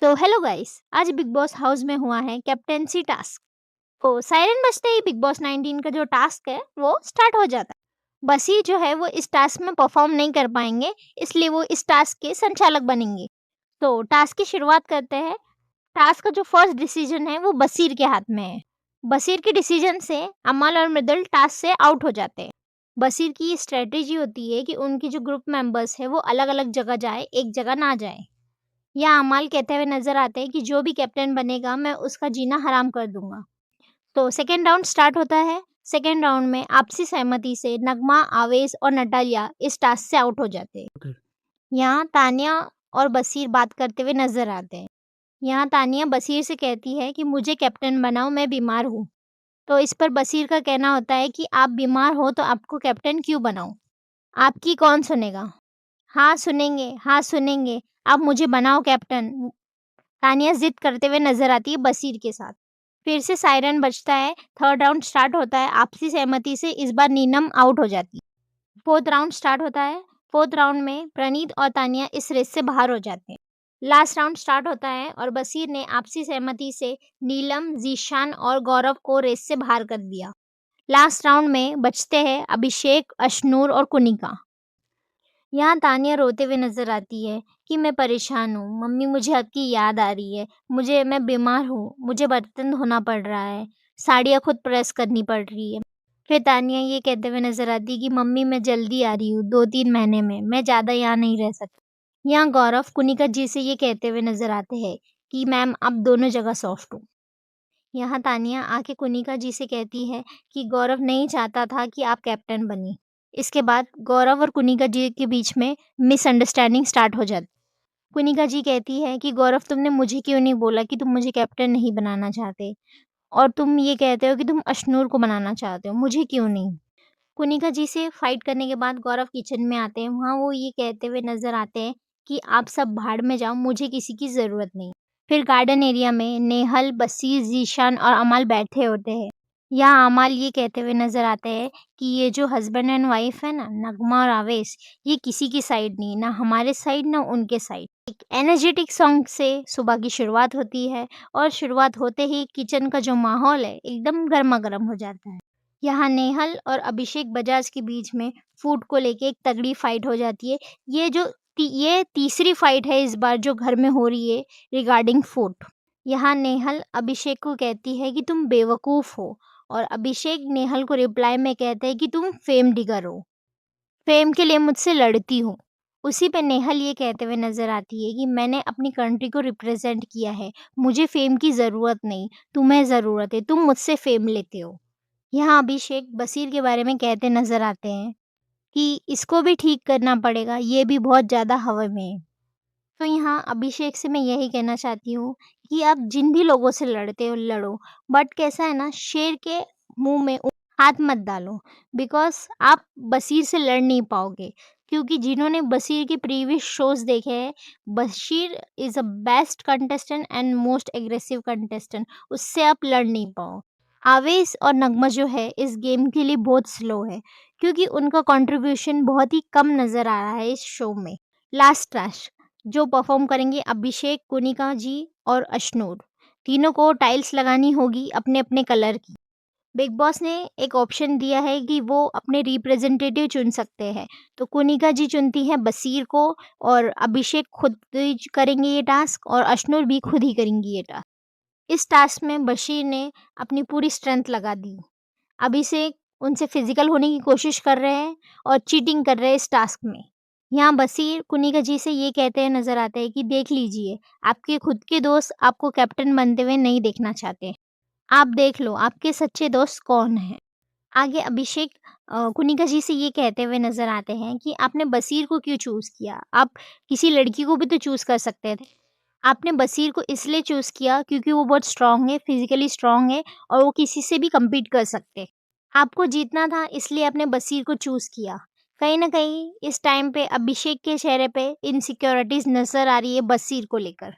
तो hello guys, आज big boss house में हुआ है कैप्टेंसी टास्क। तो सायरन बजते ही बिग बॉस 19 का जो टास्क है वो स्टार्ट हो जाता है। बसी जो है वो इस टास्क में परफॉर्म नहीं कर पाएंगे, इसलिए वो इस टास्क के संचालक बनेंगे। तो टास्क की शुरुआत करते हैं। टास्क का जो फर्स्ट डिसीजन है वो बसीर के हाथ में है। बसीर के डिसीजन से अमल और मृदुल टास्क से आउट हो जाते हैं। बसीर की स्ट्रेटेजी होती है कि उनकी जो ग्रुप मेंबर्स है वो अलग अलग जगह जाए, एक जगह ना जाए। या अमाल कहते हुए नजर आते हैं कि जो भी कैप्टन बनेगा मैं उसका जीना हराम कर दूंगा। तो सेकेंड राउंड स्टार्ट होता है। सेकेंड राउंड में आपसी सहमति से नगमा, आवेश और नटालिया इस टास्क से आउट हो जाते हैं। यहाँ तानिया और बसीर बात करते हुए नजर आते हैं। यहाँ तानिया बसीर से कहती है कि मुझे कैप्टन बनाओ, मैं बीमार हूँ। तो इस पर बसीर का कहना होता है कि आप बीमार हो तो आपको कैप्टन क्यों बनाऊं? आपकी कौन सुनेगा? हाँ सुनेंगे, हाँ सुनेंगे। आप मुझे बनाओ कैप्टन। तानिया जिद करते हुए नजर आती है बसीर के साथ। फिर से सायरन बजता है। थर्ड राउंड स्टार्ट होता है। आपसी सहमति से इस बार नीलम आउट हो जाती है। फोर्थ राउंड स्टार्ट होता है। फोर्थ राउंड में प्रणीत और तानिया इस रेस से बाहर हो जाते हैं। लास्ट राउंड स्टार्ट होता है और बसीर ने आपसी सहमति से नीलम, जीशान और गौरव को रेस से बाहर कर दिया। लास्ट राउंड में बचते हैं अभिषेक, अशनूर और कुनिका। यहाँ तानिया रोते हुए नज़र आती है कि मैं परेशान हूँ, मम्मी मुझे आपकी याद आ रही है, मैं बीमार हूँ, मुझे बर्तन धोना पड़ रहा है, साड़ियाँ खुद प्रेस करनी पड़ रही है। फिर तानिया ये कहते हुए नज़र आती है कि मम्मी मैं जल्दी आ रही हूँ, 2-3 महीने में, मैं ज़्यादा यहाँ नहीं रह सकती। यहाँ गौरव कुनिका जी से ये कहते हुए नज़र आते हैं कि मैम आप दोनों जगह सॉफ्ट हो। यहाँ तानिया आके कुनिका जी से कहती है कि गौरव नहीं चाहता था कि आप कैप्टन बनी। इसके बाद गौरव और कुनिका जी के बीच में मिसअंडरस्टैंडिंग स्टार्ट हो जाती। कुनिका जी कहती है कि गौरव तुमने मुझे क्यों नहीं बोला कि तुम मुझे कैप्टन नहीं बनाना चाहते, और तुम ये कहते हो कि तुम अशनूर को बनाना चाहते हो, मुझे क्यों नहीं? कुनिका जी से फाइट करने के बाद गौरव किचन में आते हैं। वहाँ वो ये कहते हुए नज़र आते हैं कि आप सब भाड़ में जाओ, मुझे किसी की ज़रूरत नहीं। फिर गार्डन एरिया में नेहल, बसीर, ज़ीशान और अमाल बैठे होते हैं। यहाँ अमाल ये कहते हुए नज़र आते हैं कि ये जो हस्बैंड एंड वाइफ है ना, नगमा और आवेश, ये किसी की साइड नहीं, ना हमारे साइड ना उनके साइड। एक एनर्जेटिक सॉन्ग से सुबह की शुरुआत होती है और शुरुआत होते ही किचन का जो माहौल है एकदम गर्मा-गर्म हो जाता है। यहाँ नेहल और अभिषेक बजाज के बीच में फूड को लेके एक तगड़ी फाइट हो जाती है। ये तीसरी फाइट है इस बार जो घर में हो रही है रिगार्डिंग फूड। यहाँ नेहल अभिषेक को कहती है कि तुम बेवकूफ़ हो, और अभिषेक नेहल को रिप्लाई में कहते हैं कि तुम फेम डिगर हो, फेम के लिए मुझसे लड़ती हो। उसी पे नेहल ये कहते हुए नज़र आती है कि मैंने अपनी कंट्री को रिप्रेज़ेंट किया है, मुझे फेम की ज़रूरत नहीं, तुम्हें ज़रूरत है, तुम मुझसे फेम लेते हो। यहाँ अभिषेक बसीर के बारे में कहते नज़र आते हैं कि इसको भी ठीक करना पड़ेगा, ये भी बहुत ज़्यादा हवा में है। तो यहाँ अभिषेक से मैं यही कहना चाहती हूँ कि आप जिन भी लोगों से लड़ते हो लड़ो, बट कैसा है ना, शेर के मुँह में हाथ मत डालो, बिकॉज़ आप बशीर से लड़ नहीं पाओगे। क्योंकि जिन्होंने बशीर के प्रीवियस शोज़ देखे हैं, Bashir is a best contestant and most aggressive contestant, उससे आप लड़ नहीं पाओ। आवेश और नगमा जो है इस गेम के लिए बहुत स्लो है, क्योंकि उनका कंट्रीब्यूशन बहुत ही कम नज़र आ रहा है इस शो में। लास्ट टास्क जो परफॉर्म करेंगे अभिषेक, कुनिका जी और अशनूर, तीनों को टाइल्स लगानी होगी अपने अपने कलर की। बिग बॉस ने एक ऑप्शन दिया है कि वो अपने रिप्रेजेंटेटिव चुन सकते हैं। तो कुनिका जी चुनती हैं बसीर को, और अभिषेक खुद ही करेंगे ये टास्क, और अशनूर भी खुद ही करेंगी ये टास्क। इस टास्क में बशीर ने अपनी पूरी स्ट्रेंथ लगा दी। अभिषेक उनसे फिजिकल होने की कोशिश कर रहे हैं और चीटिंग कर रहे हैं इस टास्क में। यहाँ बसीर कुनिका जी से ये कहते हुए नजर आते हैं कि देख लीजिए, आपके खुद के दोस्त आपको कैप्टन बनते हुए नहीं देखना चाहते। आप देख लो आपके सच्चे दोस्त कौन हैं। आगे अभिषेक कुनिका जी से ये कहते हुए नजर आते हैं कि आपने बसीर को क्यों चूज़ किया? आप किसी लड़की को भी तो चूज़ कर सकते थे। आपने बसीर को इसलिए चूज़ किया क्योंकि वो बहुत स्ट्रॉन्ग है, फिज़िकली स्ट्रॉन्ग है, और वो किसी से भी कम्पीट कर सकते। आपको जीतना था इसलिए आपने बसीर को चूज़ किया। कहीं न कहीं इस टाइम पे अभिषेक के चेहरे पे इनसिक्योरिटीज़ नज़र आ रही है बसीर को लेकर।